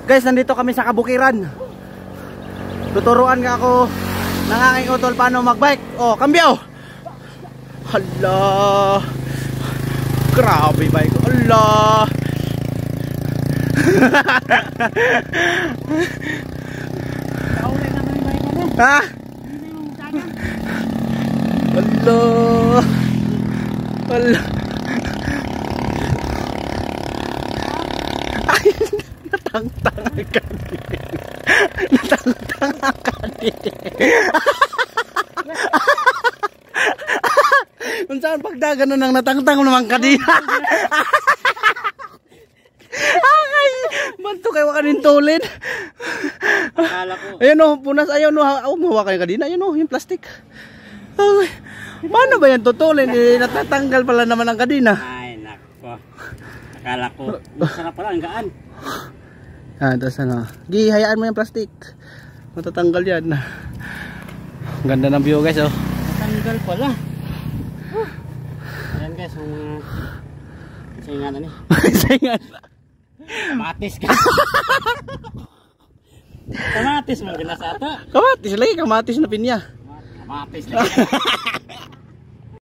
Guys, nandito kami sa kabukiran. Tuturuan nga ako ng aking utol paano magbike. Oh, kambyo. Hala. Grabe bike. Hala. Ha? Hala. Hala. Ay, natangtang agad. Natangtang agad. Kung saan pagdagan nun ang natangtang naman kadina. Ay, banto kayo kanintulin. Akala ko. Ayun o, punas. Ayun o, mahawa kayo kadina. Ayun o, yung plastic. Ay, paano ba yan tutulin? Natatanggal pala naman ang kadina. Ay, nako. Akala ko, masarap pala, ang gaan. Ah, tapos ano, hayaan mo yung plastic. Matatanggal yan. Ang ganda ng view guys oh. Matanggal pala. Ayan guys, yung mga saingan na ni. Saingan. Kamatis ka. Kamatis mo ginasa ata. Kamatis lagi, kamatis na pinya. Kamatis lagi.